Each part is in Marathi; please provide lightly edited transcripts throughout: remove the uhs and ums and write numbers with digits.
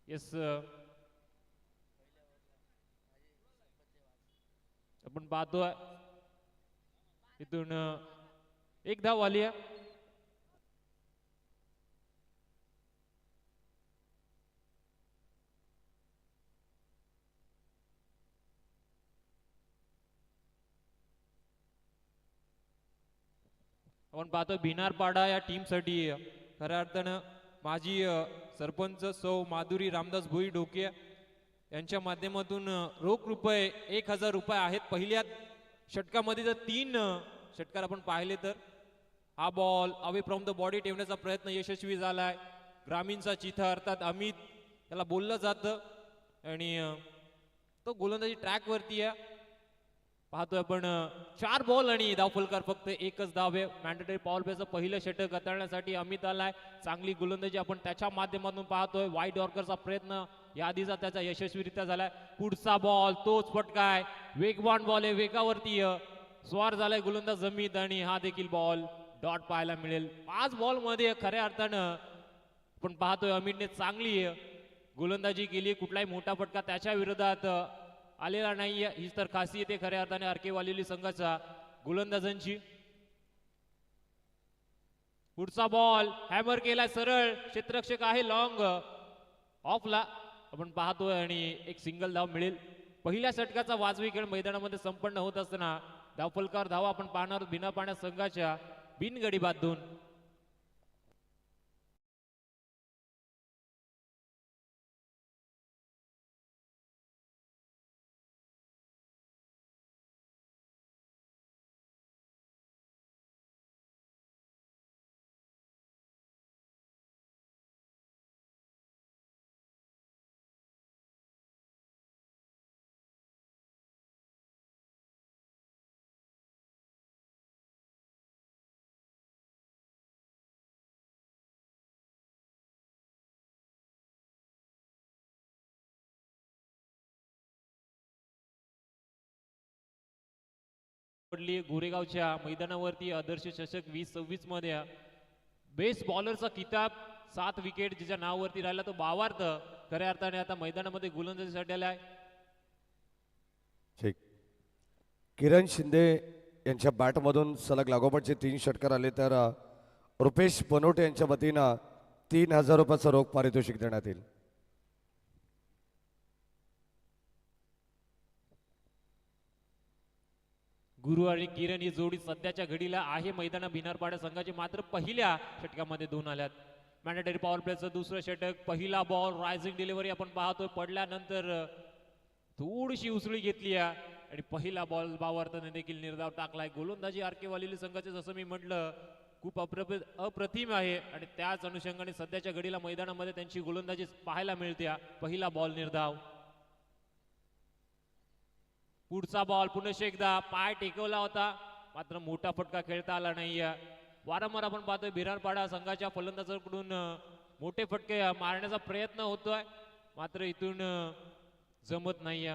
येस आपण पाहतोय इथून एक धाव आली आहे. आपण पाहतोय भिनारपाडा या टीम साठी खऱ्या अर्थानं माजी सरपंच सौ माधुरी रामदास भोई डोके यांच्या माध्यमातून रोख रुपये 1000 रुपये आहेत. पहिल्या षटकामध्ये जर 3 षटकार आपण पाहिले तर हा ball away from the body ठेवण्याचा प्रयत्न यशस्वी झालाय. ग्रामीणचा चिथा अर्थात अमित त्याला बोललं जातं आणि तो गोलंदाजी ट्रॅक वरती आहे. पाहतोय आपण 4 बॉल आणि धावफलकार फक्त एकच धाव आहे. मॅन्डेटरी पॉवर प्लेचं पहिलं षटक हाताळण्यासाठी अमित आलाय. चांगली गोलंदाजी आपण त्याच्या माध्यमातून पाहतोय. वाईड यॉर्करचा प्रयत्न या आधीचा त्याचा यशस्वीरित्या झालाय. पुढचा बॉल तोच फटकाय. वेगवान बॉल आहे, वेगावरती स्वार झालाय गोलंदाज अमित आणि हा देखील बॉल डॉट पाहायला मिळेल. 5 बॉल मध्ये खऱ्या अर्थानं आपण पाहतोय अमितने चांगली गोलंदाजी केली. कुठलाही मोठा फटका त्याच्या विरोधात आलेला नाही. हीच तर खासियत आहे खऱ्या अर्थाने आरकेवालेली संघाचा गोलंदाजांची. पुढचा बॉल हॅमर केलाय सरळ. क्षेत्ररक्षक आहे लॉंग ऑफला आपण पाहतोय आणि एक सिंगल धाव मिळेल. पहिल्या षटकाचा वाजवी खेळ मैदानामध्ये संपन्न होत असताना धावफलकार धावा आपण पाहणार भिनारपाडा संघाच्या बिनगडी बांधून. गोरेगावच्या मैदानावरती आदर्श चषक 2026 मध्ये बेस्ट बॉलरचा किताब 7 विकेट जिच्या नावावरती राहिला तो भावार्थ खऱ्या अर्थाने आता मैदानामध्ये गोलंदाजीसाठी आलाय. ठीक. किरण शिंदे यांच्या बॅटमधून सलग लागोपाठचे 3 षटकार आले तर रुपेश बनोटे यांच्या वतीनं 3000 रुपयाचं रोख पारितोषिक देण्यात येईल. गुरु आणि किरण ही जोडी सध्याच्या घडीला आहे मैदाना भिनारपाडा संघाची. मात्र पहिल्या षटकामध्ये 2 आल्यात. मॅन्डेटरी पॉवर प्लेचं दुसरं षटक. पहिला बॉल रायझिंग डिलिव्हरी आपण पाहतोय. पडल्यानंतर थोडीशी उसळी घेतली आणि पहिला बॉल भावार्थाने देखील निर्धाव टाकलाय. गोलंदाजी आरकेवालेली संघाचे जसं मी म्हटलं खूप अप्रतिम आहे आणि त्याच अनुषंगाने सध्याच्या घडीला मैदानामध्ये त्यांची गोलंदाजी पाहायला मिळते. पहिला बॉल निर्धाव. पुढचा बॉल पुन्हा एकदा पाय टेकवला होता मात्र मोठा फटका खेळता आला नाही. वारंवार आपण पाहतोय भिनारपाडा संघाच्या फलंदाजांकडून मोठे फटके मारण्याचा प्रयत्न होतोय मात्र इथून जमत नाही.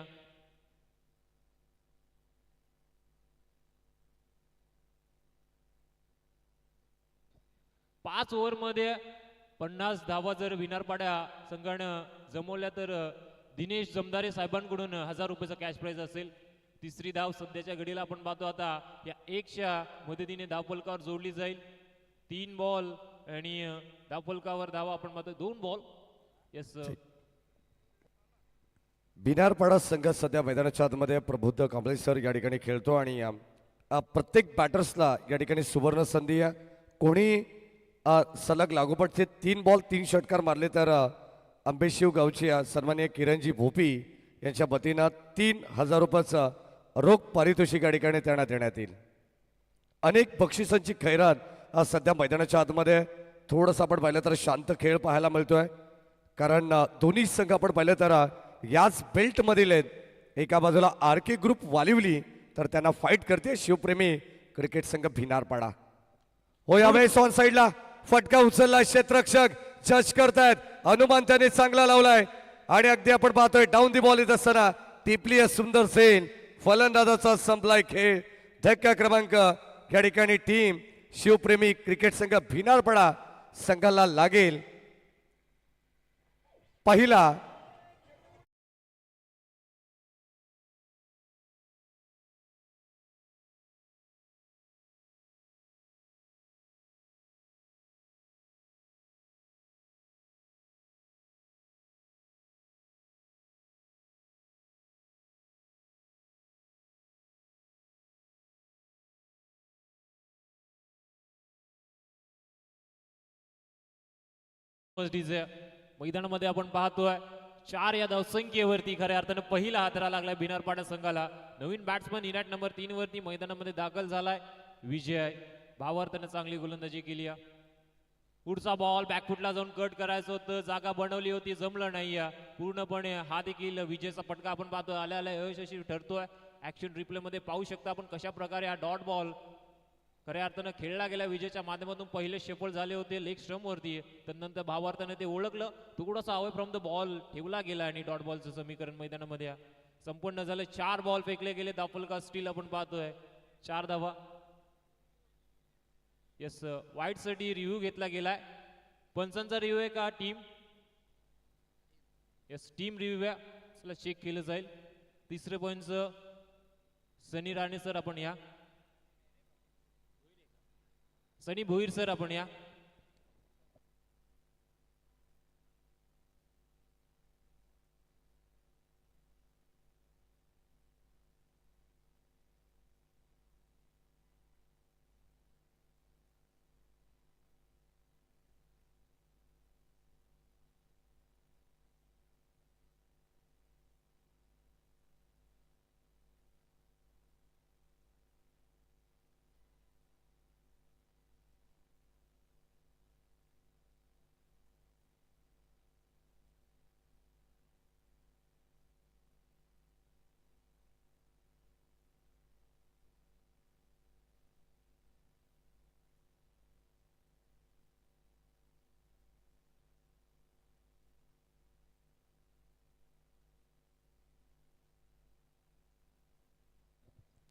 5 ओव्हरमध्ये 50 धावा जर भिनारपाडा संघानं जमवल्या तर दिनेश जमदारे साहेबांकडून 1000 रुपयाचा कॅश प्राइज असेल. तिसरी धाव सध्याच्या घडीला आपण पाहतो आता या 1च्या मदतीने धावफलकावर जोडली जाईल. 3 बॉल आणि धावफलकावर धावा आपण पाहतो 2 बॉल. येस भिनारपाडा संघ सध्या मैदानाच्या आतमध्ये प्रबुद्ध कांबळे सर या ठिकाणी खेळतो आणि प्रत्येक बॅटर्सला या ठिकाणी सुवर्ण संधी आहे. कोणी सलग लागोपाठचे 3 बॉल 3 षटकार मारले तर अंबेशिव गावचे सन्माननीय किरणजी भोपी यांच्या वतीनं 3000 रुपयाचं रोख पारितोषिक या ठिकाणी देण्यात येईल. अनेक बक्षिसांची खैरात सध्या मैदानाच्या आतमध्ये थोडंसं आपण पाहिलं तर शांत खेळ पाहायला मिळतोय कारण दोन्ही संघ आपण पाहिलं तर याच बेल्टमधील आहेत. एका बाजूला आरके ग्रुप वालिवली तर त्यांना फाईट करते शिवप्रेमी क्रिकेट संघ भिनारपाडा. हो यावेळेस ऑन साईडला फटका उचलला. क्षेत्ररक्षक जज करतायत. अनुमान त्याने चांगला लावलाय आणि अगदी आपण पाहतोय डाऊन दी बॉल येत असताना टिपली सुंदर सेन फलंदाजाचा संपलाय खेळ. धक्का क्रमांक या ठिकाणी टीम शिवप्रेमी क्रिकेट संघ भिनारपाडा संघाला लागेल. पहिला डीजे मैदानामध्ये आपण पाहतोय 4 या धावसंख्येवरती खऱ्या अर्थानं पहिला हातरा लागलाय बिनारपाडा संघाला. नवीन बॅट्समन इनॅट नंबर 3 वरती मैदानामध्ये दाखल झालाय विजय. भावार्थानं चांगली गोलंदाजी केली. पुढचा बॉल बॅकफुटला जाऊन कट करायचं होतं, जागा बनवली होती, जमलं नाही. पूर्णपणे हा देखील विजयचा फटका आपण पाहतोय आल्या आल्या यशस्वी ठरतोय. ऍक्शन रिप्ले मध्ये पाहू शकता आपण कशा प्रकारे हा डॉट बॉल खऱ्या अर्थानं खेळला गेला विजयच्या माध्यमातून. पहिले शेफळ झाले होते लेग स्टंप वरती, तर नंतर भावार्थानं ते ओळखलं, थोडासा अवे फ्रॉम द बॉल ठेवला गेला आणि डॉट बॉलचं समीकरण मैदानामध्ये संपन्न झालं. 4 बॉल फेकले गेले, दाफलका स्टील आपण पाहतोय 4 धावा. येस वाईट साठी रिव्ह्यू घेतला गेलाय. पंचांचा रिव्ह्यू आहे का टीम? येस टीम रिव्ह्यू आहे, चला चेक केलं जाईल. तिसरे पॉईंटचं सनी राणे सर आपण या, सनी भोईर सर आपण या.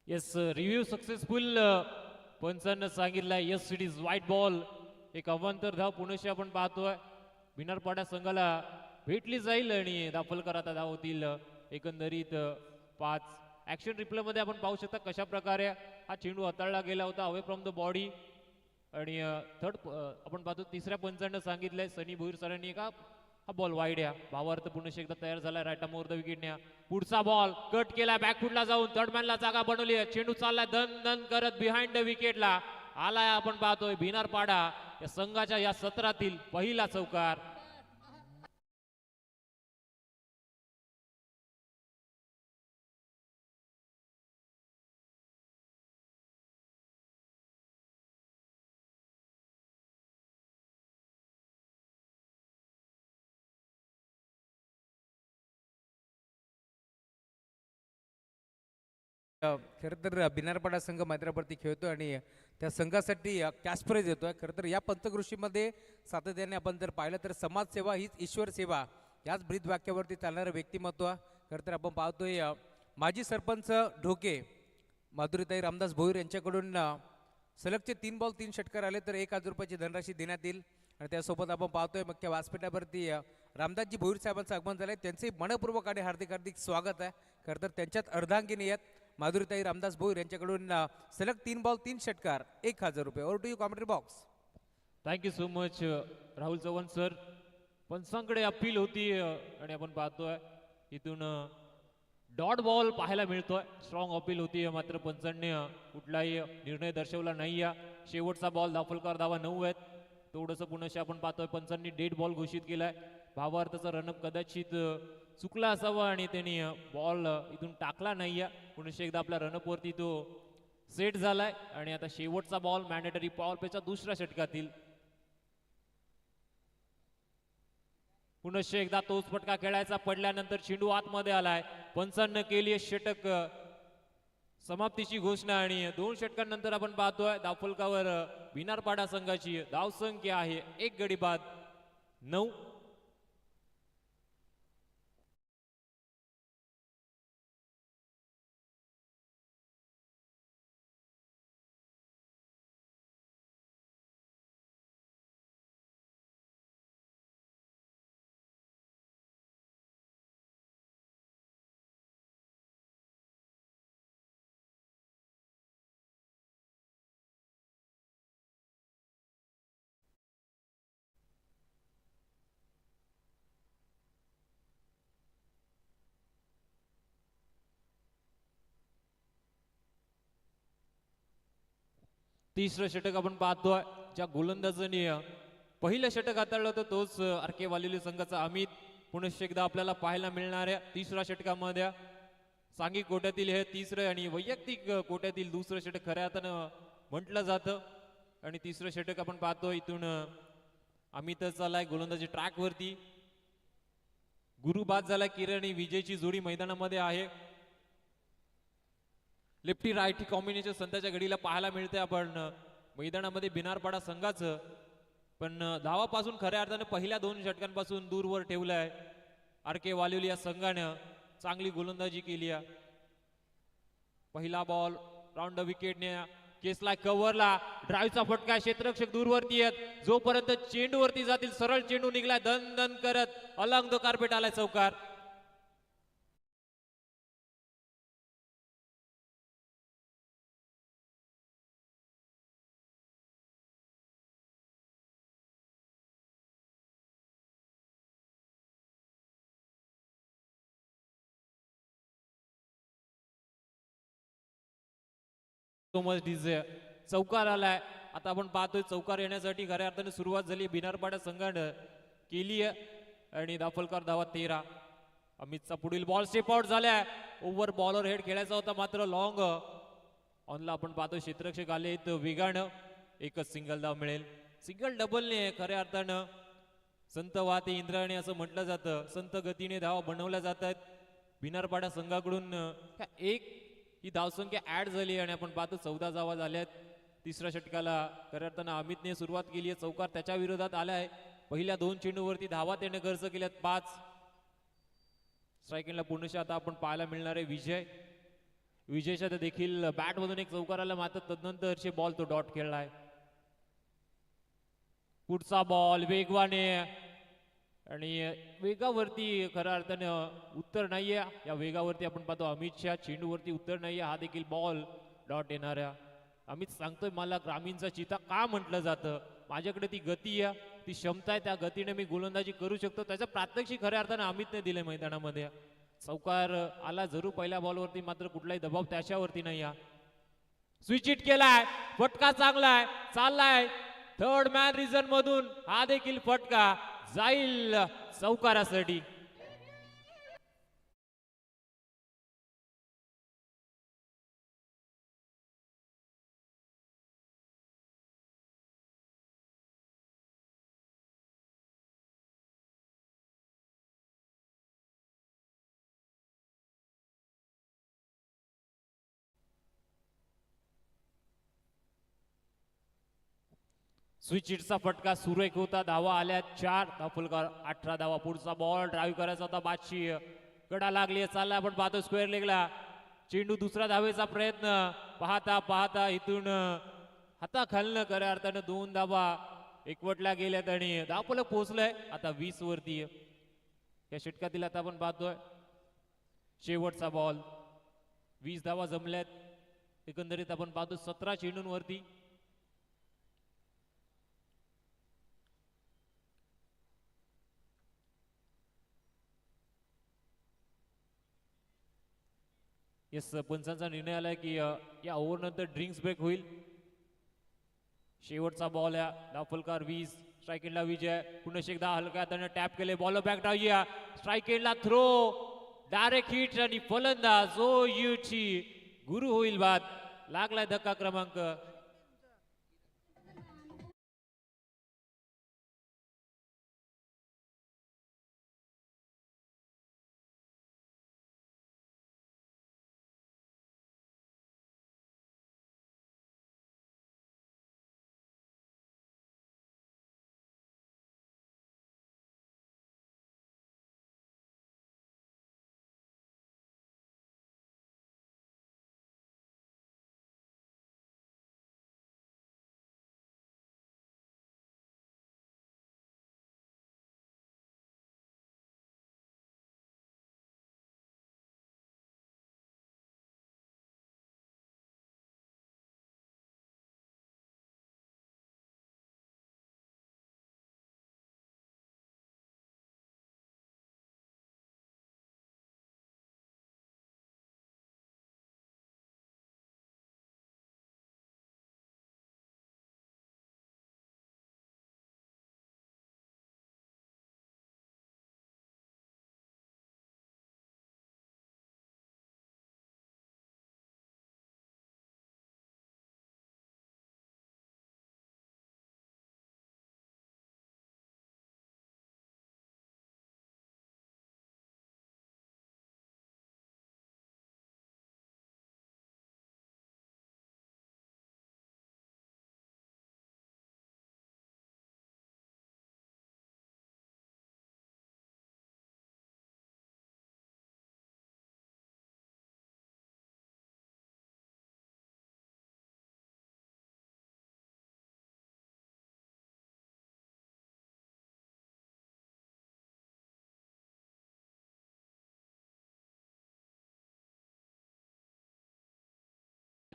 Yes review successful. पंचांना सांगितलंय yes it is wide ball. एक अवांतर धाव पुनश्च आपण पाहतोय बिनारपाडा संघाला भेटली जाईल आणि दाफलकर आता धाव होतील एकंदरीत 5. ऍक्शन रिप्ले मध्ये आपण पाहू शकता कशा प्रकारे हा चेंडू हाताळला गेला होता अवे फ्रॉम द बॉडी. आणि थर्ड आपण पाहतो तिसऱ्या पंचांना सांगितलंय सनी भोईर सरांनी का हा बॉल वाईड या. भावार्थ पुन्हा एकदा तयार झालाय राईट मोर द विकेटने. पुढचा बॉल कट केला बॅकफुटला जाऊन थर्ड मॅनला जागा बनवली. चेंडू चाललाय दन दन करत बिहाइंड द विकेटला आलाय. आपण पाहतोय बिनारपाडा या संघाच्या या सत्रातील पहिला चौकार. खरं तर बिनारपाडा संघ मैदानावरती खेळतोय आणि त्या संघासाठी कॅश प्राइज येतोय. खरं तर या पंचकृषीमध्ये सातत्याने आपण जर पाहिलं तर समाजसेवा हीच ईश्वर सेवा याच ब्रीद वाक्यावरती चालणारं व्यक्तिमत्व. खरं तर आपण पाहतोय माजी सरपंच ढोके माधुरीताई रामदास भोईर यांच्याकडून सलगचे 3 बॉल 3 षटकार आले तर 1,000 रुपयाची धनराशी देण्यात येईल. आणि त्यासोबत आपण पाहतोय मुख्य व्यासपीठावरती रामदासजी भोईर साहेबांचं आगमन झालंय. त्यांचे मनपूर्वक आणि हार्दिक हार्दिक स्वागत आहे. खरं तर त्यांच्यात अर्धांगिनी आहेत माधुरीताई रामदास भोईर यांच्याकडून सलग 3 बॉल 3 षटकार 1,000 रुपये. Over to you commentary box. Thank you so much Rahul Chavan sir. पंचांकडे अपील होती आणि आपण पाहतोय इथून डॉट बॉल पाहायला मिळतोय. स्ट्रॉंग अपील होती मात्र पंचांनी कुठलाही निर्णय दर्शवला नाही. शेवटचा बॉल दाफलकर धावा 9 आहेत. थोडंसं पुन्हा आपण पाहतोय पंचांनी डेड बॉल घोषित केलाय. भावार्थाचा रनअप कदाचित चुकला असावा आणि त्यांनी बॉल इथून टाकला नाही. पुन्हा एकदा आपल्या रनअप वरती तो सेट झालाय आणि आता शेवटचा बॉल मॅन्डेटरी पॉवर प्लेच्या दुसऱ्या षटकातील. पुन्हा एकदा तोच फटका खेळायचा पडल्यानंतर चेंडू आतमध्ये आलाय. पंचांना केली षटक समाप्तीची घोषणा आणि 2 षटकांनंतर आपण पाहतोय दाफलकावर बिनारपाडा संघाची धावसंख्या आहे 1 गडी बाद 9. तिसरं षटक आपण पाहतोय ज्या गोलंदाजाने पहिलं षटक हाताळलं होतं तोच आरके वालेली संघाचा अमित पुनश्च एकदा आपल्याला पाहायला मिळणाऱ्या तिसऱ्या षटकामध्ये सांघिक कोट्यातील हे तिसरं आणि वैयक्तिक कोट्यातील दुसरं षटक खऱ्या अर्थानं म्हटलं जातं आणि तिसरं षटक आपण पाहतो इथून अमितच चालाय गोलंदाजी ट्रॅक वरती गुरु बाद झाला किरण आणि विजयची जोडी मैदानामध्ये आहे लेफ्टी रायटी कॉम्बिनेशन संताच्या घडीला पाहायला मिळते आपण मैदानामध्ये बिनारपाडा संघाचं पण धावापासून खऱ्या अर्थानं पहिल्या दोन षटकांपासून दूरवर ठेवलंय आर के वालिवली या संघानं चांगली गोलंदाजी केली आहे पहिला बॉल राऊंड विकेटने केसला कव्हरला ड्राईव्हचा फटका क्षेत्ररक्षक दूरवरती आहेत जोपर्यंत चेंडूवरती जातील सरळ चेंडू निघलाय दन दन करत अलंग तो कार्पेट आलाय चौकार मच डीजे चौकार आलाय आता आपण पाहतोय चौकार येण्यासाठी खऱ्या अर्थाने सुरुवात झाली बिनारपाडा संघानं केली आहे आणि दाफलकर धावा 13 अमितचा पुढील बॉल स्टेप आउट झालाय ओव्हर बॉलर हेड खेळायचा होता मात्र लॉंग ऑनला आपण पाहतोय क्षेत्ररक्षक आले वेगानं एकच सिंगल धाव मिळेल सिंगल डबलने खऱ्या अर्थानं संत वाहते इंद्रायणी असं म्हटलं जातं संत गतीने धावा बनवल्या जात आहेत बिनारपाडा संघाकडून एक ही धावसंख्या ऍड झाली आणि आपण पाहतो 14 धावा झाल्यात तिसऱ्या षटकाला खऱ्या अर्थानं अमितने सुरुवात केली आहे चौकार त्याच्या विरोधात आलाय पहिल्या दोन चेंडूवरती धावा त्याने खर्च केल्यात 5 स्ट्रायकिंगला पुनश्च आता आपण पाहायला मिळणार आहे विजयच्या देखील बॅट मधून एक चौकार आला मात्र तदनंतरचे बॉल तो डॉट खेळलाय पुढचा बॉल वेगवाने आणि वेगावरती खऱ्या अर्थानं उत्तर नाहीये या वेगावरती आपण पाहतो अमितच्या चेंडूवरती उत्तर नाहीये हा देखील बॉल डॉट येणाऱ्या अमित सांगतोय मला ग्रामीणचा चिता का म्हटलं जातं माझ्याकडे ती गती आहे ती क्षमता आहे त्या गतीने मी गोलंदाजी करू शकतो त्याचं प्रात्यक्षिक खऱ्या अर्थानं अमितने दिले मैदानामध्ये चौकार आला जरूर पहिल्या बॉलवरती मात्र कुठलाही दबाव त्याच्यावरती नाही स्विच हिट केलाय फटका चांगलाय चाललाय थर्ड मॅन रिझन मधून हा देखील फटका जाईल चौकारासाठी स्विच हिटचा फटका सुरेख होता धावा आल्या 4 दाफुलकर 18 धावा पुढचा बॉल ड्राईव्ह करायचा होता बादशी कडा लागली चालला आपण पाहतो स्क्वेअर लेगला चेंडू दुसरा धावेचा प्रयत्न पाहता पाहता इथून हाताखालनं खऱ्या अर्थानं 2 धावा एकवटल्या गेल्यात आणि दाफुलक पोहोचलंय आता 20 वरती या षटकातील आता आपण पाहतोय शेवटचा बॉल 20 धावा जमल्यात एकंदरीत आपण पाहतो 17 चेंडूंवरती येस पंचांचा निर्णय आलाय की या ओव्हर नंतर ड्रिंक्स ब्रेक होईल शेवटचा बॉल या दाफलकार 20 स्ट्राईक एंडला विजय पुन्हा एकदा हलक्या हाताने टॅप केले बॉल बॅक डाऊया स्ट्राईक एंडला थ्रो डायरेक्ट हिट आणि फलंदाज ओ युची गुरु होईल बाद लागलाय धक्का क्रमांक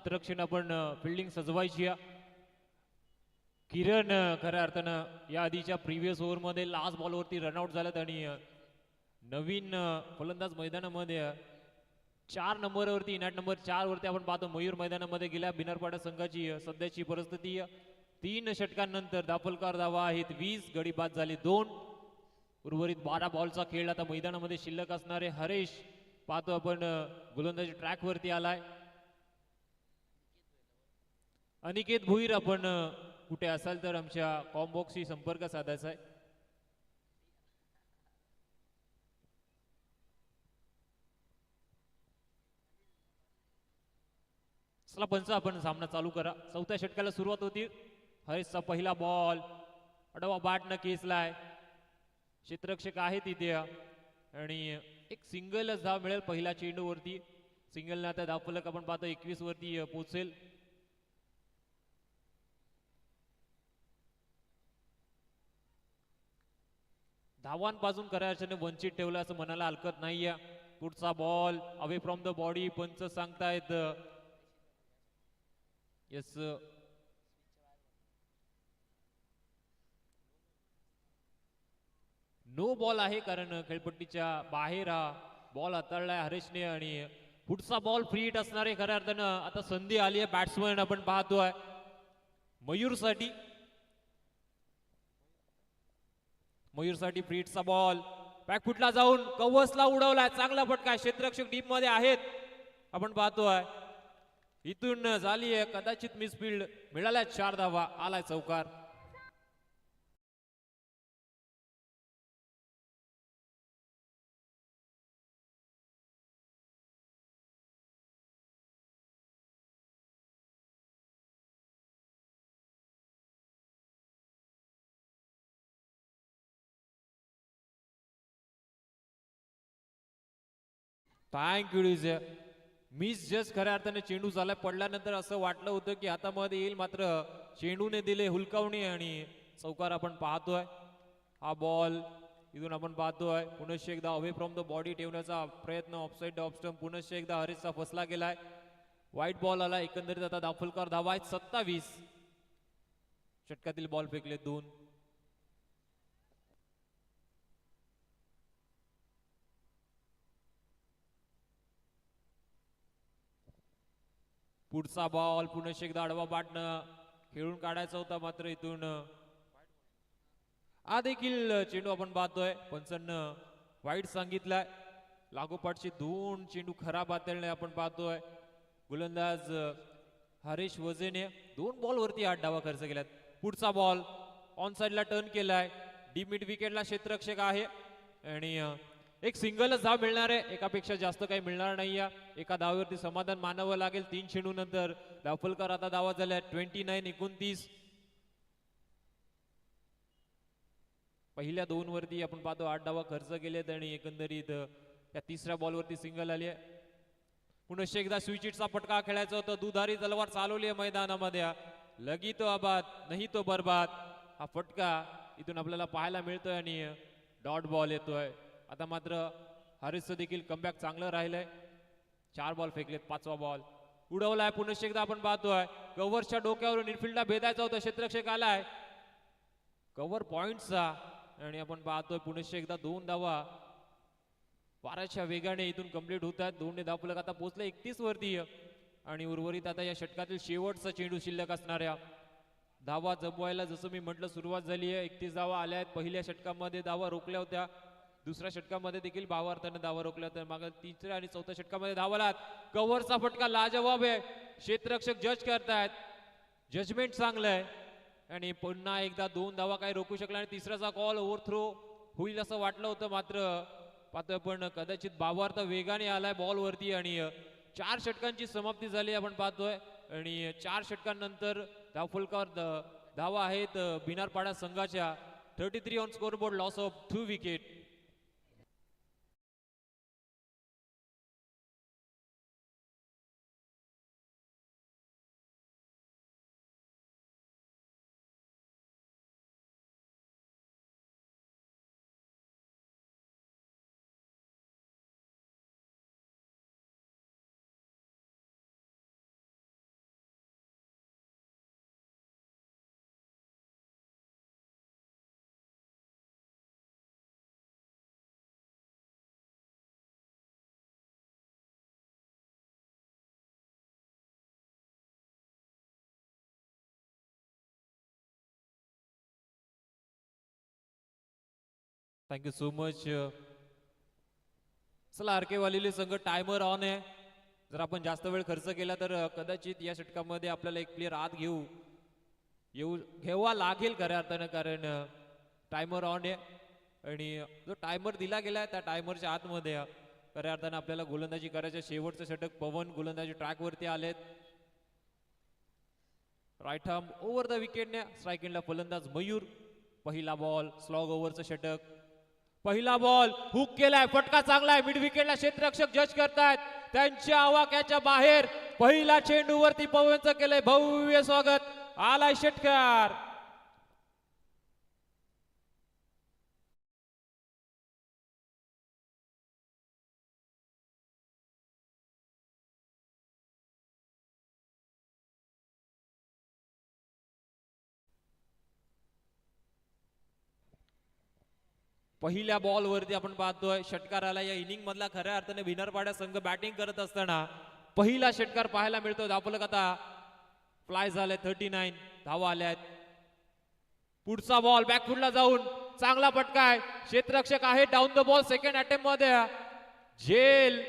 क्षेत्ररक्षण आपण फिल्डिंग सजवायची आहे. किरण खऱ्या अर्थानं या आधीच्या प्रिव्हियस ओव्हरमध्ये लास्ट बॉलवरती रनआउट झाल्यात आणि नवीन फलंदाज मैदानामध्ये 4 नंबरवरती इनॅट नंबर 4 वरती आपण पाहतो मयूर मैदानामध्ये गेल्या बिनरपाडा संघाची सध्याची परिस्थिती 3 षटकांनंतर दाफलकार धावा आहेत 20, गडी बाद झाले 2. उर्वरित 12 बॉलचा खेळ आता मैदानामध्ये शिल्लक असणारे हरेश पाहतो आपण गोलंदाजी ट्रॅक वरती आलाय. अनिकेत भुईर आपण कुठे असाल तर आमच्या कॉम्बॉक्सशी संपर्क साधायचा आहे. चला पंच आपण सामना चालू करा. 4थ्या षटकाला सुरुवात होती. हरेशचा पहिला बॉल अडवा बॅटनं केसलाय. क्षेत्ररक्षक आहे तिथे आणि एक सिंगलच धाव मिळेल पहिल्या चेंडूवरती. सिंगलने आता धावफलक आपण पाहतो 21 वरती पोहोचेल. धावांपासून खऱ्या अर्थाने वंचित ठेवलं असं म्हणायला हरकत नाहीये. पुढचा ball away from the body पंच सांगतायत यस नो बॉल आहे कारण खेळपट्टीच्या बाहेर हा बॉल हाताळलाय हरेशने आणि पुढचा बॉल फ्री हिट असणार आहे. खऱ्या अर्थानं आता संधी आली आहे बॅट्समन आपण पाहतोय मयूरसाठी. मयूरसाठी फ्री हिटचा बॉल बॅकफुटला जाऊन कवसला उडवलाय. चांगला फटका. क्षेत्ररक्षक डीप मध्ये आहेत आपण पाहतोय. इथून झाली आहे कदाचित मिसफिल्ड. मिळाल्या 4 धावा. आलाय चौकार. Thank you DJ. मिस जस्ट खऱ्या अर्थाने चेंडू झाला पडल्यानंतर असं वाटलं होतं की हातामध्ये येईल मात्र चेंडूने दिले हुलकावणी आणि चौकार आपण पाहतोय. हा बॉल इथून आपण पाहतोय पुनश्च एकदा अवे फ्रॉम द बॉडी ठेवण्याचा प्रयत्न ऑफसाईड ऑफ स्टंप पुनश्च एकदा हरीशचा फसला गेलाय. वाईट बॉल आला. एकंदरीत आता दाफलकर धावा आहेत 27. षटकातील बॉल फेकले 2. पुढचा बॉल पुनश्च एकदा आडवा बाटनं खेळून काढायचा होता मात्र इथून हा देखील चेंडू आपण पाहतोय पंचांनं वाईट सांगितलाय. लागोपाठचे 2 चेंडू खराब हाताळले आपण पाहतोय. गोलंदाज हरेश वजेने 2 बॉल वरती 8 धावा खर्च केल्यात. पुढचा बॉल ऑन साइडला टर्न केलाय. डी मिड विकेटला क्षेत्ररक्षक आहे आणि एक सिंगलच धाव मिळणार आहे. एकापेक्षा जास्त काही मिळणार नाहीये. एका धावेवरती समाधान मानावं लागेल. 3 चेंडू नंतर दाफलकर आता धावा झाल्या 29-29. पहिल्या 2 वरती आपण पाहतो 8 धावा खर्च केलेत आणि एकंदरीत या तिसऱ्या बॉलवरती सिंगल आली आहे. पुनश्च एकदा स्विच हिटचा फटका खेळायचा होता. दुधारी तलवार चालवली आहे मैदानामध्ये. लगी तो आबाद नाही तो बरबाद. हा फटका इथून आपल्याला पाहायला मिळतोय आणि डॉट बॉल येतोय. आता मात्र हरीशचं देखील कमबॅक चांगलं राहिलंय. 4 बॉल फेकलेत. 5वा बॉल उडवलाय. पुनश्च एकदा आपण पाहतोय कव्हरच्या डोक्यावरून इनफिल्डला भेदायचा होता. क्षेत्ररक्षक आलाय कव्हर पॉइंटचा आणि आपण पाहतोय पुनश्च एकदा 2 धावा वाऱ्याच्या वेगाने इथून कंप्लीट होत आहेत. 2 धावफलक आता पोहोचले 31 वरती आणि उर्वरित आता या षटकातील शेवटचा चेंडू शिल्लक असणाऱ्या धावा जमवायला जसं मी म्हटलं सुरुवात झाली आहे. 31 धावा आल्या आहेत. पहिल्या षटकामध्ये धावा रोखल्या होत्या. दुसऱ्या षटकामध्ये देखील भावार्थाने धावा रोखल्या होत्या. मागे 3ऱ्या आणि 4थ्या षटकामध्ये धावालात. कव्हरचा फटका लाजवाब आहे. क्षेत्ररक्षक जज करतायत. जजमेंट चांगलं आहे आणि पुन्हा एकदा 2 धावा काही रोखू शकला आणि तिसऱ्याचा कॉल ओव्हरथ्रो होईल असं वाटलं होतं मात्र पाहतोय पण कदाचित भावार्थ वेगाने आलाय बॉल वरती आणि 4 षटकांची समाप्ती झाली आपण पाहतोय आणि 4 षटकांनंतर धावफलकर धावा आहेत बिनारपाडा संघाच्या. 33 on scoreboard. Loss of 2 wicket. Thank you so much. चला आरकेवालेली संघ टायमर ऑन आहे. जर आपण जास्त वेळ खर्च केला तर कदाचित या षटकामध्ये आपल्याला एक प्लेअर आत घ्यावा लागेल खऱ्या अर्थानं, कारण टायमर ऑन आहे आणि जो टायमर दिला गेला त्या टायमरच्या आतमध्ये खऱ्या अर्थानं आपल्याला गोलंदाजी करायचं. शेवटचं षटक पवन गोलंदाजी ट्रॅकवरती आलेत. राईट आर्म ओव्हर द विकेटने स्ट्राईक एंडला फलंदाज मयूर. पहिला बॉल स्लॉग ओव्हरचं षटक. पहिला बॉल हुक केलाय, फटका चांगला आहे. मिड विकेटला क्षेत्ररक्षक जज करतायत, त्यांच्या आवाक्याच्या बाहेर. पहिला चेंडूवरती पवनचं केलंय भव्य स्वागत. आलाय षटकार. पहिल्या बॉलवरती आपण पाहतोय षटकार आला. या इनिंग मधला खऱ्या अर्थाने विनरपाडा संघ बॅटिंग करत असताना पहिला षटकार पाहायला मिळतो. धावफलक आता फ्लाय झाले 39 धावा आल्यात. पुढचा बॉल बॅकफुटला जाऊन चांगला फटका. क्षेत्ररक्षक आहे down the ball second attempt मध्ये. जेल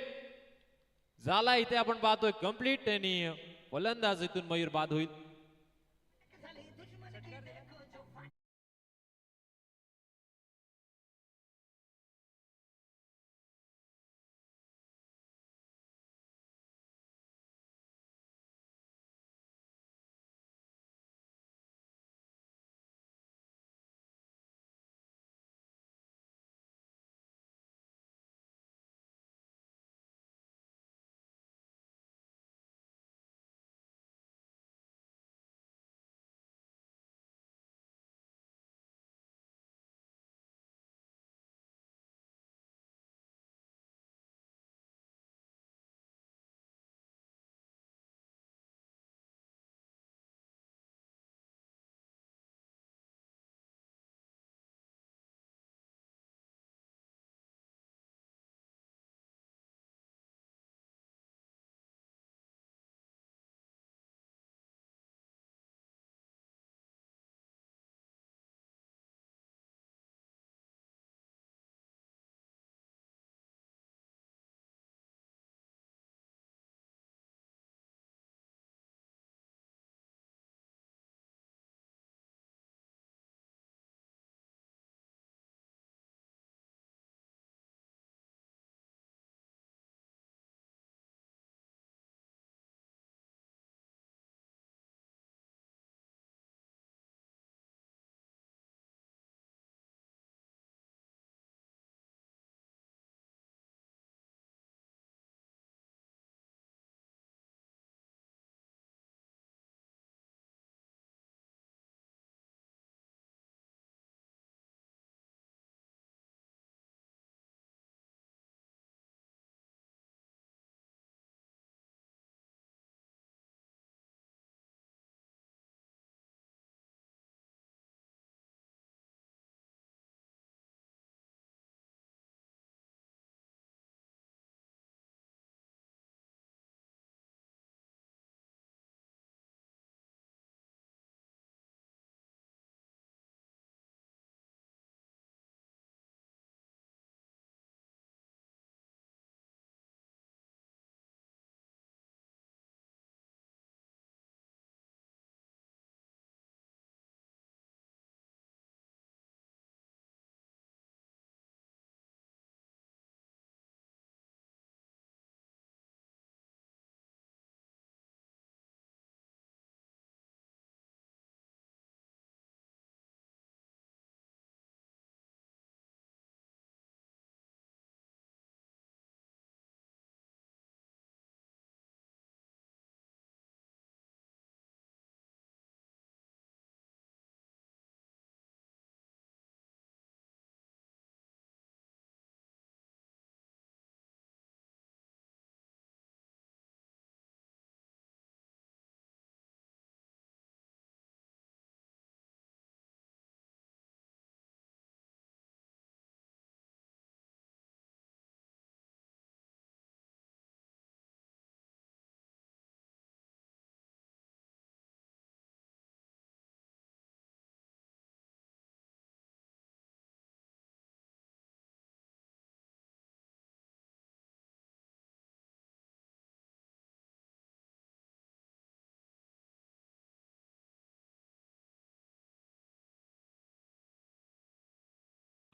झाला इथे आपण पाहतोय कंप्लीट आणि फलंदाज इथून मयूर बाद होईल.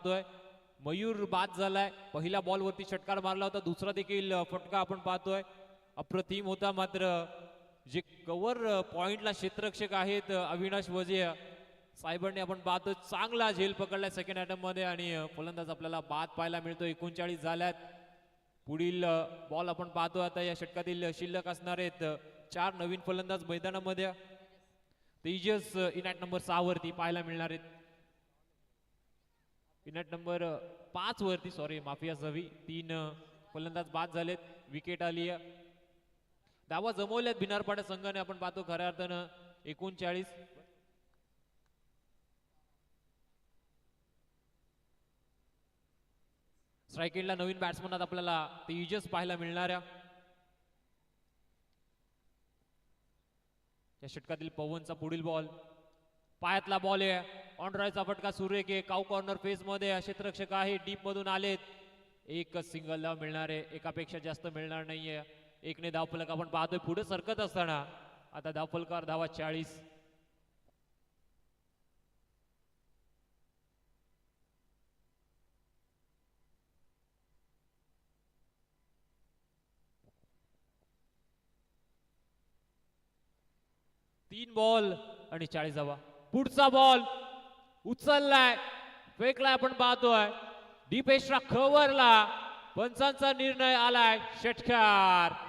पाहतोय मयूर बाद झालाय. पहिल्या बॉलवरती षटकार मारला होता, दुसरा देखील फटका आपण पाहतोय. अप्रतिम होता, मात्र जे कव्हर पॉइंटला क्षेत्ररक्षक आहेत अविनाश वजे साहेबांनी आपण पाहतो चांगला झेल पकडलाय सेकंड अटेम्प्ट मध्ये आणि फलंदाज आपल्याला बाद पाहायला मिळतो. 39 झाल्यात. पुढील बॉल आपण पाहतो आता या षटकातील शिल्लक असणार आहेत 4 नवीन फलंदाज मैदानामध्ये. तेजस इनॅट नंबर 6 वरती पाहायला मिळणार आहेत. इनॅट नंबर 5 वरती सॉरी माफी असावी. 3 फलंदाज बाद झालेत. विकेट आली आहे. धावा जमवल्यात भिनारपाडा संघाने आपण पाहतो खऱ्या अर्थानं 39. स्ट्राईक एंडला नवीन बॅट्समनात आपल्याला तेजस पाहायला मिळणाऱ्या. या षटकातील पवनचा पुढील बॉल पायातला बॉल आहे. ऑनड्रायचा फटका सुरेख आहे. काऊ कॉर्नर फेज मध्ये क्षेत्ररक्षक आहे डीप मधून आलेत. एकच सिंगल धाव मिळणार आहे, एकापेक्षा जास्त मिळणार नाहीये. एकने धावफलक आपण पाहतोय पुढे सरकत असताना. आता धावफलकावर धावा 40. तीन बॉल आणि 40 धावा. पुढचा बॉल उचललाय, फेकलाय आपण पाहतोय डीप एक्स्ट्रा कव्हरला. पंचांचा निर्णय आलाय षटकार.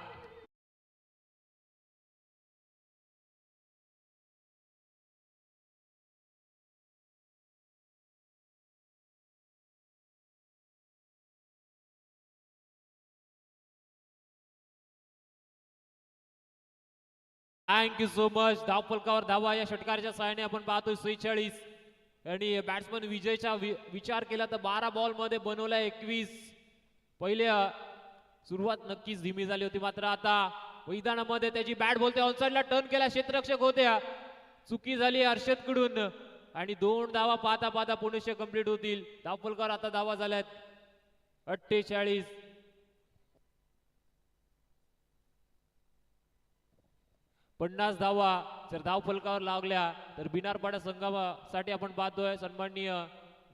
Thank you so much. धावफलकावर धावा या षटकाराच्या सहाय्याने आपण पाहतोय 46. आणि बॅट्समन विजयचा विचार केला तर 12 बॉल मध्ये बनवलाय 21. पहिले सुरुवात नक्कीच धीमी झाली होती, मात्र आता मैदानामध्ये त्याची बॅट बोलते ऑनसाइडला टर्न केला. क्षेत्ररक्षक होत्या, चुकी झाली हर्षद कडून आणि 2 धावा पाहता पाहता पुनश्च कंप्लीट होतील. धावफलकावर आता धावा झाल्यात 48. 50 धावा जर धावफलकावर लागल्या तर बिनारपाडा संघासाठी आपण पाहतोय सन्माननीय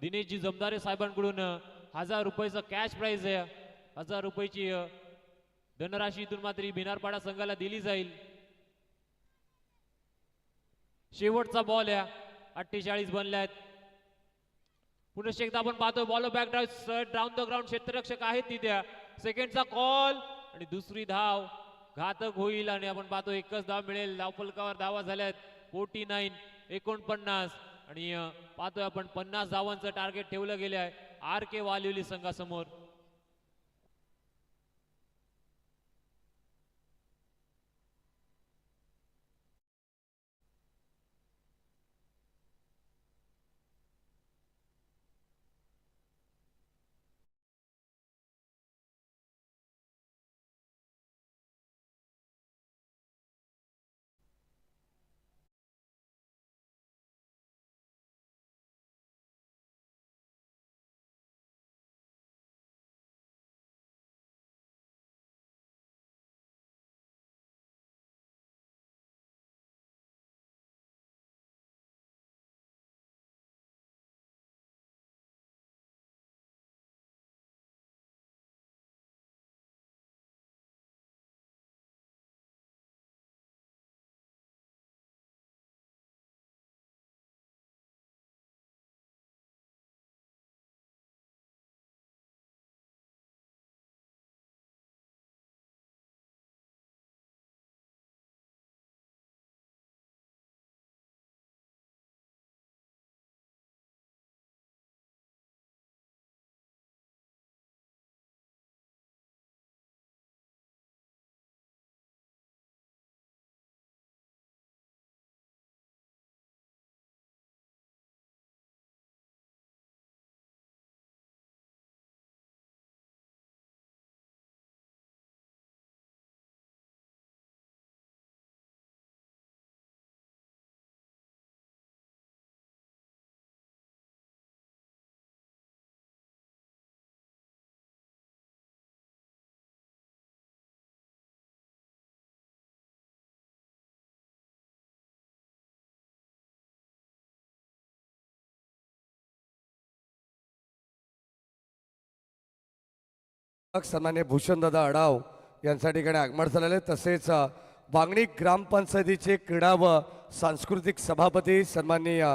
दिनेशजी जमदारे साहेबांकडून 1000 रुपयाचं कॅश प्राइज आहे. 1000 रुपयाची धनराशी इथून मात्र बिनारपाडा संघाला दिली जाईल. शेवटचा बॉल आहे. 48 बनल्यात. पुन्हा एकदा आपण पाहतोय ball back drive down the ground. क्षेत्ररक्षक आहेत तिथे. सेकंडचा कॉल आणि दुसरी धाव घातक होईल आणि आपण पाहतो एकच धाव मिळेल. धावफलकावर धावा झाल्यात 49 49 आणि पाहतोय आपण 50 धावांचं टार्गेट ठेवलं गेलं आहे RK वालिवली संघासमोर. सन्मान्य भूषणदादा अडाव यांच्या ठिकाणी आगमन झालेले आहे. तसेच वांगणी ग्रामपंचायतीचे क्रीडा व सांस्कृतिक सभापती सन्माननीय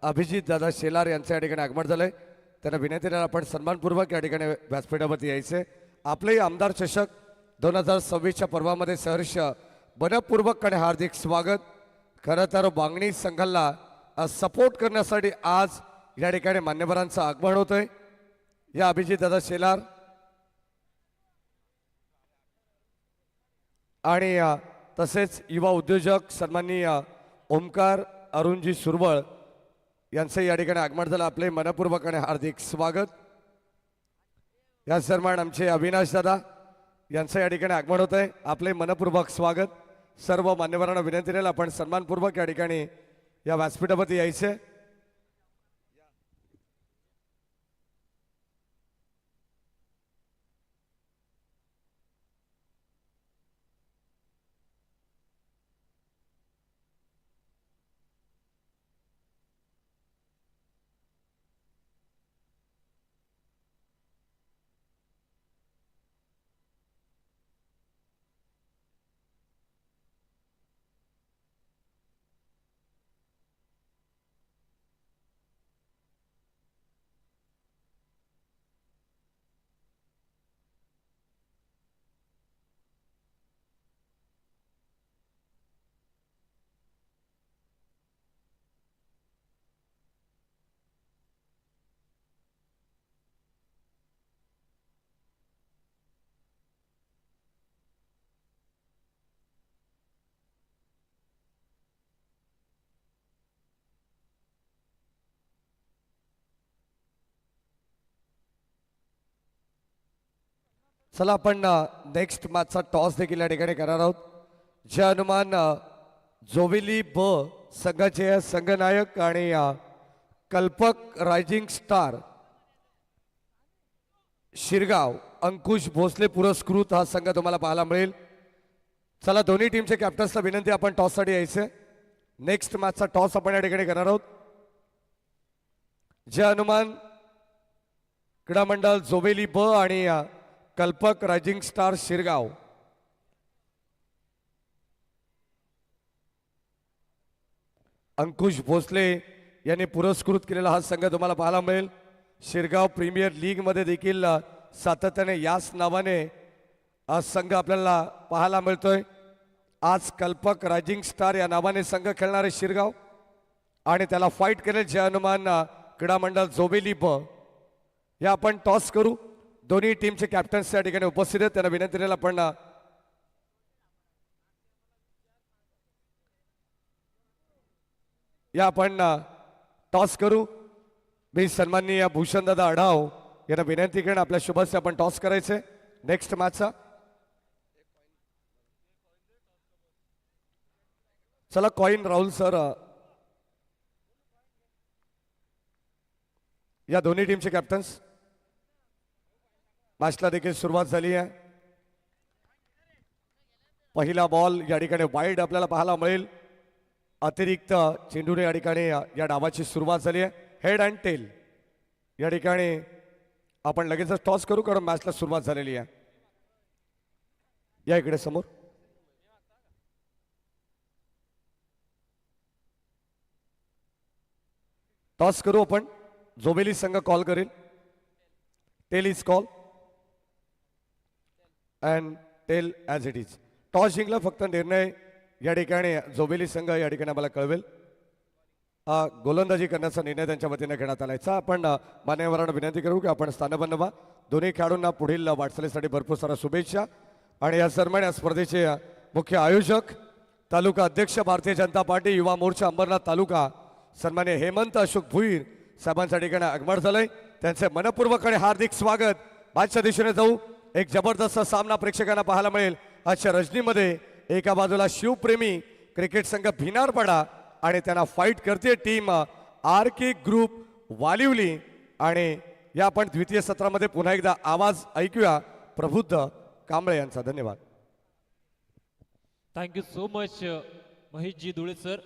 अभिजित दादा शेलार यांच्या या ठिकाणी आगमन झालंय. त्यांना विनंती आहे आपण सन्मानपूर्वक या ठिकाणी व्यासपीठावरती यायचे. आपले आमदार चषक 2026च्या पर्वामध्ये सहर्ष मनपूर्वक आणि हार्दिक स्वागत. खरं तर वांगणी संघाला सपोर्ट करण्यासाठी आज या ठिकाणी मान्यवरांचं आगमन होतंय. या अभिजित दादा शेलार आणि तसेच युवा उद्योजक सन्माननीय ओमकार अरुणजी सुरवळ यांचं या ठिकाणी आगमन झालं. आपले मनपूर्वक आणि हार्दिक स्वागत. या सन्मान आमचे अविनाश दादा यांचं या ठिकाणी आगमन होत आहे. आपले मनपूर्वक स्वागत. सर्व मान्यवरांना विनंती राहील आपण सन्मानपूर्वक या ठिकाणी या व्यासपीठावरती यायचे. चला आपण नेक्स्ट मॅचचा टॉस देखील या ठिकाणी करणार आहोत. जे अनुमान जोविली ब संघाचे संघनायक आणि कल्पक रायझिंग स्टार शिरगाव अंकुश भोसले पुरस्कृत हा संघ तुम्हाला पाहायला मिळेल. चला दोन्ही टीमचे कॅप्टन्सला विनंती आपण टॉससाठी यायचे. नेक्स्ट मॅचचा टॉस आपण या ठिकाणी करणार आहोत. जे अनुमान क्रीडा मंडळ जोवेली ब आणि कल्पक रायझिंग स्टार शिरगाव अंकुश भोसले यांनी पुरस्कृत केलेला हा संघ तुम्हाला पाहायला मिळेल. शिरगाव प्रीमियर लीग मध्ये देखील सातत्याने याच नावाने संघ आपल्याला पाहायला मिळतोय. आज कल्पक रायझिंग स्टार या नावाने संघ खेळणारे शिरगाव आणि त्याला फाईट करेल जय हनुमान क्रीडा मंडळ जोबेली ब. या आपण टॉस करू. दोन्ही टीमचे कॅप्टन्स या ठिकाणी उपस्थित आहेत. त्यांना विनंती केली आपण या आपण टॉस करू. मी सन्माननीय भूषणदादा अढाव यांना विनंती करेन आपल्या शुभस्य आपण टॉस करायचे नेक्स्ट मॅचचा. चला कॉइन राहुल सर. या दोन्ही टीमचे कॅप्टन्स. मॅचला देखील सुरुवात झाली आहे. पहिला बॉल या ठिकाणी वाईड आपल्याला पाहायला मिळेल. अतिरिक्त चेंडूने या ठिकाणी या डावाची सुरुवात झाली आहे. हेड अँड टेल या ठिकाणी आपण लगेचच टॉस करू कारण मॅचला सुरुवात झालेली आहे. या इकडे समोर. टॉस करू आपण. जोबेली संघ कॉल करेल. Tail is call and tail as it is. Toss जिंकला फक्त निर्णय या ठिकाणी जोबेली संघ या ठिकाणी आम्हाला कळवेल. गोलंदाजी करण्याचा निर्णय त्यांच्या वतीने घेण्यात आलायचा. आपण मान्यवरांना विनंती करू की आपण स्थानबद्ध व्हा. दोन्ही खेळाडूंना पुढील वाटचालीसाठी भरपूर साऱ्या शुभेच्छा. आणि या सन्मान या स्पर्धेचे मुख्य आयोजक तालुका अध्यक्ष भारतीय जनता पार्टी युवा मोर्चा अंबरनाथ तालुका सन्मान्य हेमंत अशोक भुईर साहेबांच्या ठिकाणी आगमन झालंय. त्यांचे मनपूर्वक आणि हार्दिक स्वागत. मॅचच्या दिशेने जाऊ. एक जबरदस्त सामना प्रेक्षकांना पाहायला मिळेल. आजच्या रजनीमध्ये एका बाजूला शिवप्रेमी क्रिकेट संघ भिनारपाडा आणि त्यांना फाईट करते टीम आर के ग्रुप वालिवली. आणि या आपण द्वितीय सत्रामध्ये पुन्हा एकदा आवाज ऐकूया प्रबुद्ध कांबळे यांचा. धन्यवाद. Thank you so much Maheshji Dhule sir.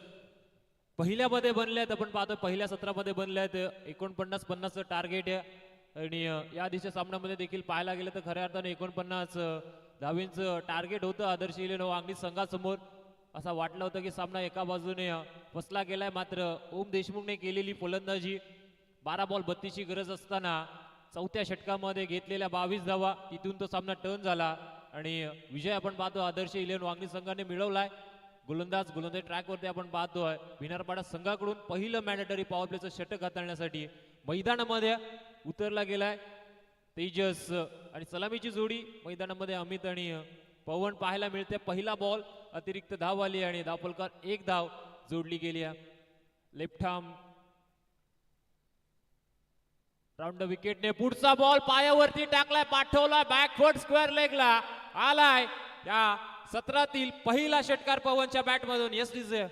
पहिल्यामध्ये बनले आहेत आपण पाहतो. पहिल्या सत्रामध्ये बनले आहेत 49-50 टार्गेट आहे. आणि या दिवशी सामन्यामध्ये देखील पाहायला गेलं तर खऱ्या अर्थाने 49 धावींचं टार्गेट होतं आदर्श इलेनो वांगणी संघासमोर. असं वाटलं होतं की सामना एका बाजूने फसला गेलाय, मात्र ओम देशमुखने केलेली फलंदाजी 12 बॉल 32ची गरज असताना चौथ्या षटकामध्ये घेतलेल्या 22 धावा, तिथून तो सामना टर्न झाला आणि विजय आपण पाहतो आदर्श इलेवन वांगणी संघाने मिळवलाय. गोलंदाज ट्रॅकवरती आपण पाहतोय भिनारपाडा संघाकडून पहिलं मॅन्डेटरी पॉवर प्लेचं षटक हाताळण्यासाठी मैदानामध्ये उतरला गेलाय तेजस आणि सलामीची जोडी मैदानामध्ये अमित आणि पवन पाहायला मिळते. पहिला बॉल अतिरिक्त धाव आली आणि धावफलकार एक धाव जोडली गेली आहे. लेफ्ट आर्म राऊंड विकेटने पुढचा बॉल पायावरती टाकलाय, पाठवलाय बॅकवर्ड स्क्वेअर लेगला आलाय. या सत्रातील पहिला षटकार पवनच्या बॅट मधून. यस डीजे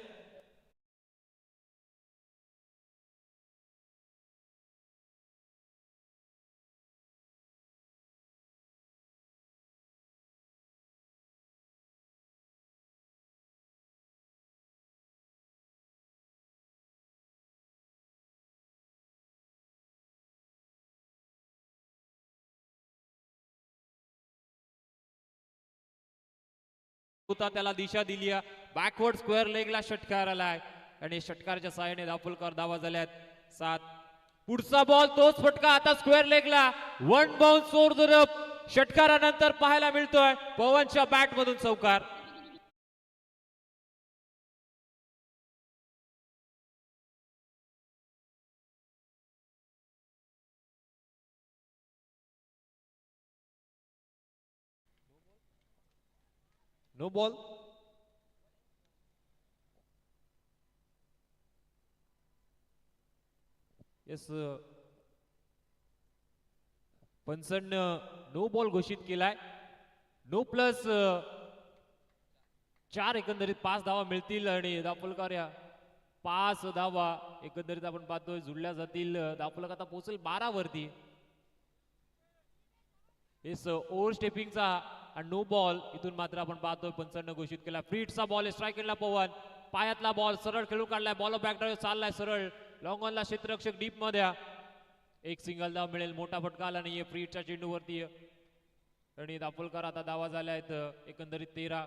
त्याला दिशा दिली आहे. बॅकवर्ड स्क्वेअर लेगला षटकार आलाय आणि षटकारच्या सहाय्याने धावफलकार धावा झाल्यात 7. पुढचा बॉल तोच फटका आता स्क्वेअर लेगला. One bounce over the rough षटकारानंतर पाहायला मिळतोय पवनच्या बॅट मधून चौकार. No ball. येस पंचन नो बॉल घोषित केलाय. नो प्लस 4 एकंदरीत 5 धावा मिळतील आणि धावफलकार या 5 धावा एकंदरीत आपण पाहतोय जुळल्या जातील. धावफलक आता पोहोचेल 12 वरती. येस ओव्हर स्टेपिंगचा आणि नो बॉल इथून मात्र आपण पाहतोय पंचांना घोषित केला. फ्रीटचा बॉल स्ट्राईक केला पवन, पायातला बॉल सरळ खेळून काढलाय. बॉल बॅक ड्राईव्ह चाललाय सरळ लॉंग ऑनला, क्षेत्ररक्षक डीप मध्ये. एक सिंगल धाव मिळेल, मोठा फटका आला नाहीये फ्रीटच्या चेंडूवरती आणि दापोलकर आता धावा झाल्या आहेत एकंदरीत 13.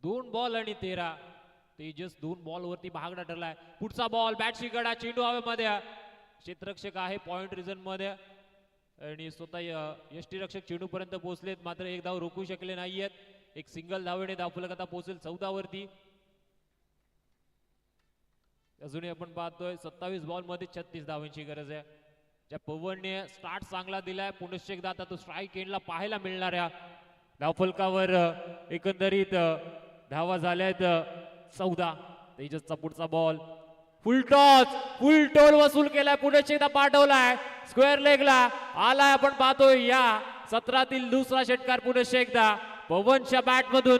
दोन बॉल आणि 13. तेजस 2 बॉल वरती भागडा ठरलाय. पुढचा बॉल बॅटशी गडा, चेंडू हवेमध्ये. क्षेत्ररक्षक आहे पॉइंट रिझन मध्ये आणि स्वतः यष्टीरक्षक चेंडू पर्यंत पोहोचलेत, मात्र एक धाव रोखू शकले नाहीयेत. एक सिंगल धावेने धावफलक आता पोहोचेल 14 वरती. अजूनही आपण पाहतोय 27 बॉल मध्ये 36 धावांची गरज आहे. ज्या पवनने स्टार्ट चांगला दिलाय, पुनश्च एकदा आता तो स्ट्राईक एंडला पाहायला मिळणाऱ्या धावफलकावर एकंदरीत धावा झाल्यात 14. तेजसचा पुढचा बॉल फुल टोल वसूल केलाय, पुढे एकदा पाठवलाय स्क्वेअर लेगला आलाय. आपण पाहतोय या सत्रातील दुसरा षटकार पुढे एकदा पवनच्या बॅट मधून.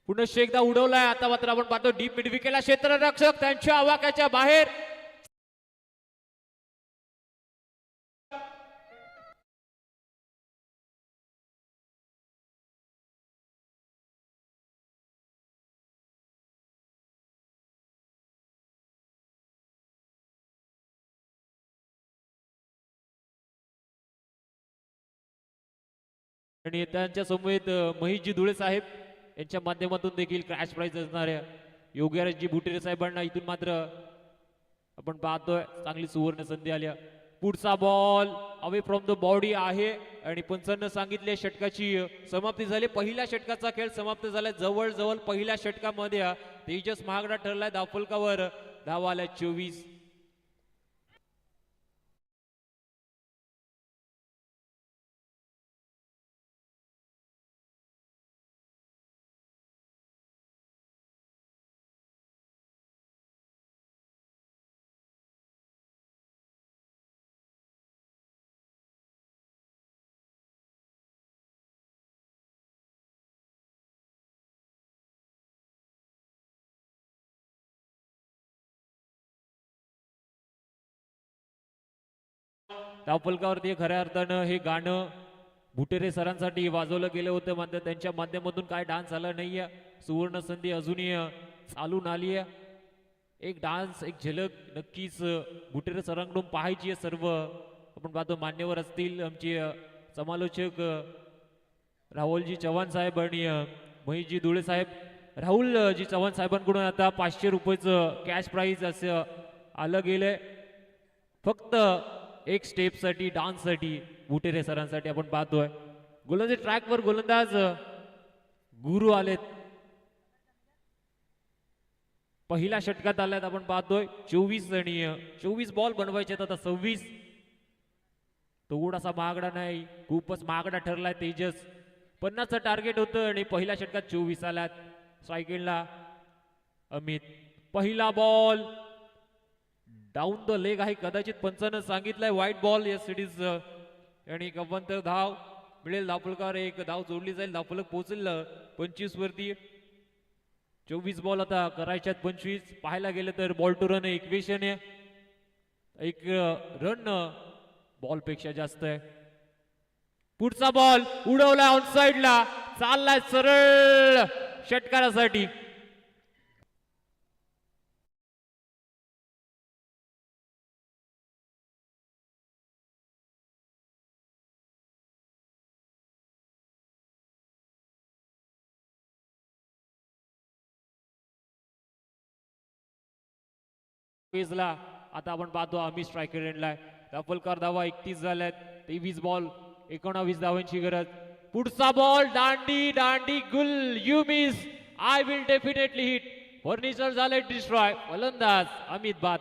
पुनश्च एकदा उडवलाय. आता मात्र आपण पाहतो डीप मिड विकेटला क्षेत्ररक्षक त्यांच्या आवाक्याच्या बाहेर. आणि त्यांच्या समवेत महेशजी धुळे साहेब यांच्या माध्यमातून देखील क्रॅश प्राइज असणाऱ्या योगीराजजी भुटेरे साहेबांना इथून मात्र आपण पाहतोय चांगली सुवर्ण संधी आल्या. पुढचा ball away from the body आहे आणि पंचांना सांगितले षटकाची समाप्ती झाली. पहिल्या षटकाचा खेळ समाप्त झालाय. जवळ पहिल्या षटकामध्ये तेजस महागडा ठरलाय. धावफलकावर धावा आल्या 24. धावफलकावरती खऱ्या अर्थानं हे गाणं बुटेरे सरांसाठी वाजवलं गेलं होतं, मात्र त्यांच्या माध्यमातून काय डान्स झाला नाहीये. सुवर्ण संधी अजूनही चालून आली आहे. एक डान्स, एक झलक नक्कीच बुटेरे सरांकडून पाहायची आहे. सर्व आपण पाहतो मान्यवर असतील, आमचे समालोचक राहुलजी चव्हाण साहेब आणि महेशजी धुळे साहेब. राहुलजी चव्हाण साहेबांकडून आता 500 रुपयाचं कॅश प्राईज असं आलं गेलंय. फक्त एक स्टेपसाठी, डान्ससाठी बुटेरे सरांसाठी आपण पाहतोय. गोलंदाजी ट्रॅकवर गोलंदाज गुरु आलेत. पहिल्या षटकात आल्यात आपण पाहतोय. 24 आणि 24 बॉल बनवायचे आता 26. थोडासा महागडा नाही, खूपच महागडा ठरलाय तेजस. 50चं टार्गेट होतं आणि पहिल्या षटकात 24 आल्यात. स्ट्राईकिंगला अमित. पहिला बॉल डाऊन द लेग आहे, कदाचित पंचानं सांगितलंय वाईट बॉल या सिरीज. आणि गवंतर धाव मिळेल. धावफलकावर एक धाव जोडली जाईल. धावफलक पोहोचेल 25 वरती. 24 बॉल आता करायच्यात 25. पाहायला गेलं तर बॉल टू रन इक्वेशन आहे. एक रन बॉल पेक्षा जास्त आहे. पुढचा बॉल उडवला ऑन साइडला, चाललाय सरळ षटकारासाठी. आता आपण पाहतो आम्ही स्ट्रायकर एंडला. धावफलकार धावा 31 झाल्यात. 23 बॉल 19 धावांची गरज. पुढचा ball Dandi Dandi Gul, you miss, I will definitely hit. Furniture झालंय डिस्ट्रॉय. फलंदाज अमित बाद.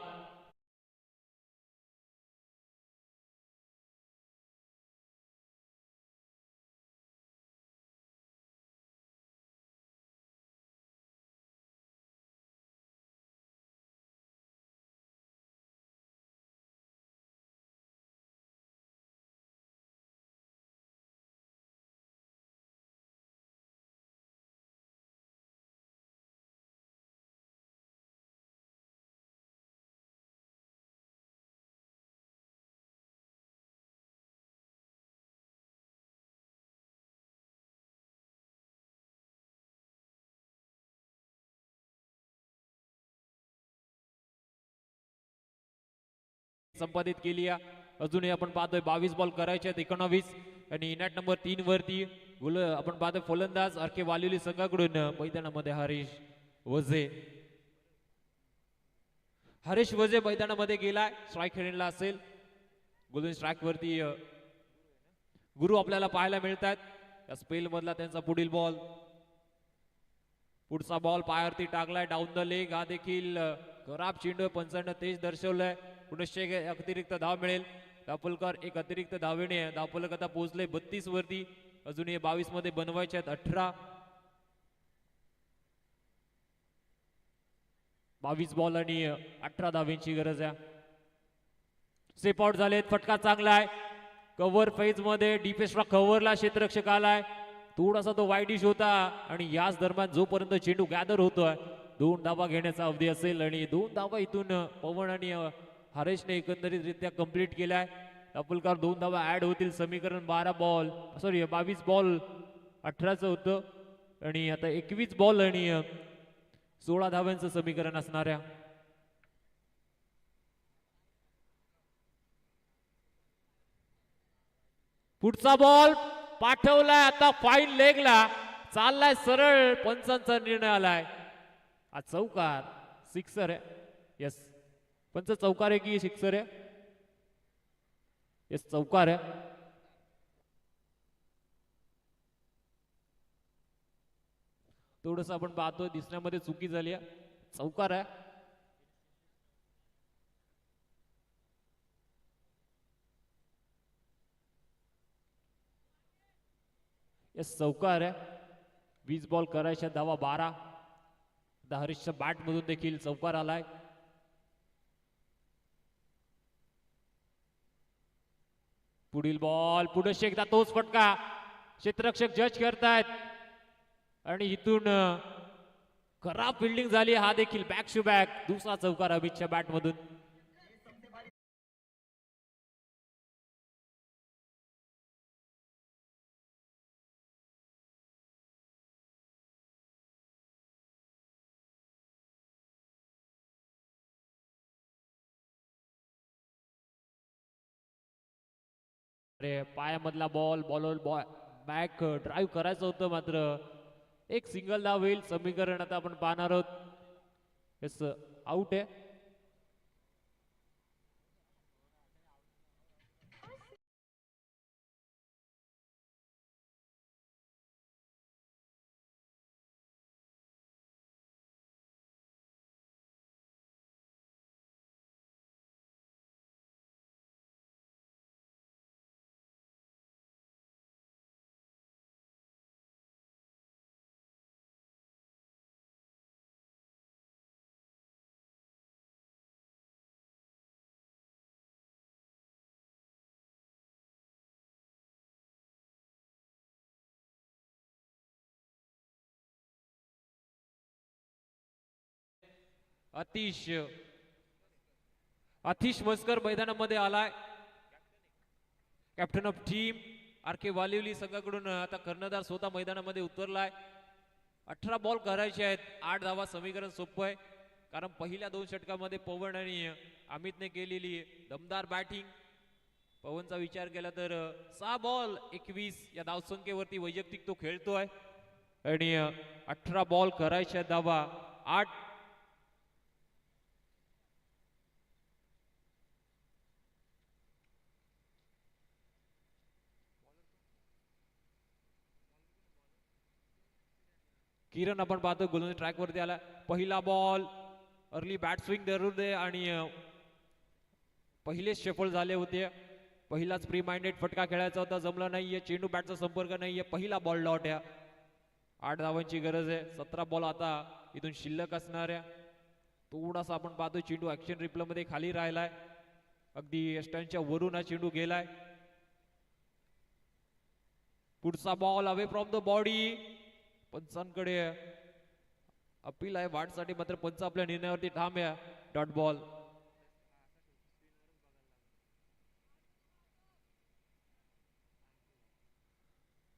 संपादित केली आहे. अजूनही आपण पाहतोय 22 बॉल करायचे आहेत 19 आणि नॅट नंबर 3 वरती आपण पाहतोय फलंदाज आरके वालिवली संघाकडून मैदानामध्ये हरीश वजे मैदानामध्ये गेलाय. स्ट्राईक खेळला असेल. गोल्डन स्ट्राईक वरती गुरु आपल्याला पाहायला मिळतात. या स्पेल मधला त्यांचा पुढील बॉल. पुढचा बॉल पायावरती टाकलाय डाऊन द लेग. हा देखील खराब चेंडू. पंचांना तेज दर्शवलंय. पुनश्च एक अतिरिक्त धाव मिळेल. धावफलकार एक अतिरिक्त धावेने. धावफलक आता पोहोचले 32 वरती. अजूनही 22 मध्ये बनवायचे आहेत 18. 22 बॉल आणि 18 धावेंची गरज आहे. सेप आउट झालेत. फटका चांगला आहे. कव्हर फेज मध्ये डीपेस्ट्रा कव्हरला क्षेत्ररक्षक आलाय. थोडासा तो वाईडिश होता आणि याच दरम्यान जोपर्यंत चेंडू गॅदर होतोय 2 धावा घेण्याचा अवधी असेल आणि 2 धावा इथून पवन आणि हरेशने एकंदरीतरित्या कंप्लीट केलाय. धावफलकार 2 धावा ऍड होतील. समीकरण 22 बॉल 18चं होतं आणि आता 21 बॉल आणि 16 धाव्यांचं समीकरण असणाऱ्या. पुढचा बॉल पाठवलाय आता फाईन लेगला. चाललाय सरळ. पंचांचा निर्णय आलाय. आज चौकार, सिक्सर आहे. यस, पंच चौकार आहे की सिक्सर आहे? यस, चौकार आहे. थोडस आपण पाहतोय दिसण्यामध्ये चुकी झाली आहे. चौकार आहे. यस, चौकार आहे. 20 बॉल करायच्या धावा 12. हरीशच्या बॅट मधून देखील चौकार आलाय. पुढील बॉल पुढे एकदा तोच फटका. क्षेत्ररक्षक जज करतायत आणि इथून खराब फिल्डिंग झाली. हा देखील बॅक टू बॅक दुसरा चौकार अमितच्या बॅट मधून. अरे पायामधला बॉल बॉल बॅक ड्राईव्ह करायचं होतं, मात्र एक सिंगल धाव होईल. समीकरण आता आपण पाहणार आहोत. येस, आउट आहे. आतिश मस्कर मैदानामध्ये आलाय. कॅप्टन ऑफ टीम आर के वालिवली संघाकडून आता कर्णधार स्वतः मैदानामध्ये उतरलाय. 18 बॉल करायचे आहेत. 8 धावा. समीकरण सोपं आहे, कारण पहिल्या 2 षटकामध्ये पवन आणि अमितने केलेली दमदार बॅटिंग. पवनचा विचार केला तर 6 बॉल 21 या धावसंख्येवरती वैयक्तिक तो खेळतोय आणि 18 बॉल करायच्या धावा 8. किरण आपण पाहतो गोलंदाज ट्रॅक वरती आला. पहिला बॉल अर्ली बॅट स्विंग धरून दे आणि पहिले शेफल झाले होते. पहिलाच प्री माइंडेड फटका खेळायचा होता, जमला नाहीये. चेंडू बॅटचा संपर्क नाहीये. पहिला बॉल डॉट आहे. 8 धावांची गरज आहे. 17 बॉल आता इथून शिल्लक असणार आहे. थोडासा आपण पाहतो चेंडू ऍक्शन रिप्ले मध्ये खाली राहिलाय. अगदी स्टंपच्या वरून हा चेंडू गेलाय. पुढचा ball away from the body. पंचांकडे अपील आहे वाटसाठी, मात्र पंच आपल्या निर्णयावरती ठाम आहे. Dot ball.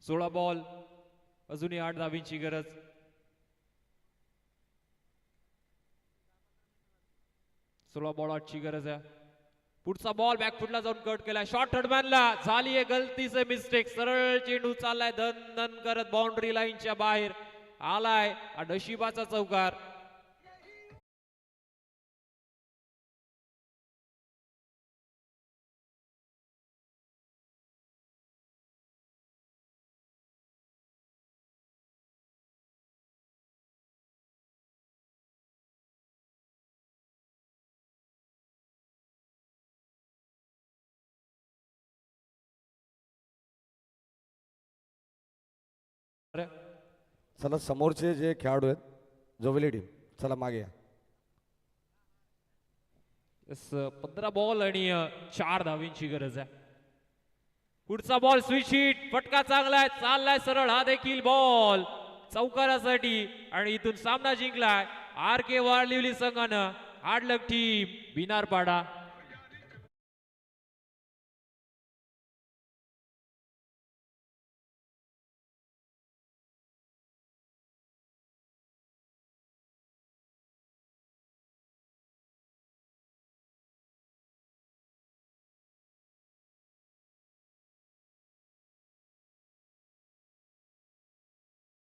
सोळा बॉल अजूनही 8 धावींची गरज. सोळा बॉल 8ची गरज आहे. पुढचा बॉल बॅकफुटला जाऊन कट केलाय. शॉर्ट थर्डमॅनला झाली आहे गलतीचे मिस्टेक. सरळ चेंडू चाललाय धन धन करत बाउंड्री लाईनच्या बाहेर आलाय. नशिबाचा चौकार. चला समोरचे जे खेळाडू आहेत जोवेली टीम, चला मागे या. 15 बॉल आणि 4 धावींची गरज आहे. पुढचा बॉल स्विच हिट. फटका चांगला आहे. चाललाय सरळ. हा देखील बॉल चौकारासाठी आणि इथून सामना जिंकलाय आर के वालिवली संघानं. हार्ड लक टीम बिनारपाडा.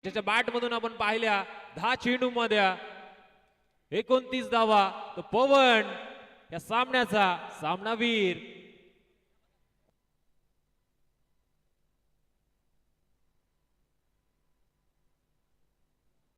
त्याच्या बॅट मधून आपण पाहिल्या 10 चेंडू मध्ये 29 धावा. तो पवन या सामन्याचा सामनावीर.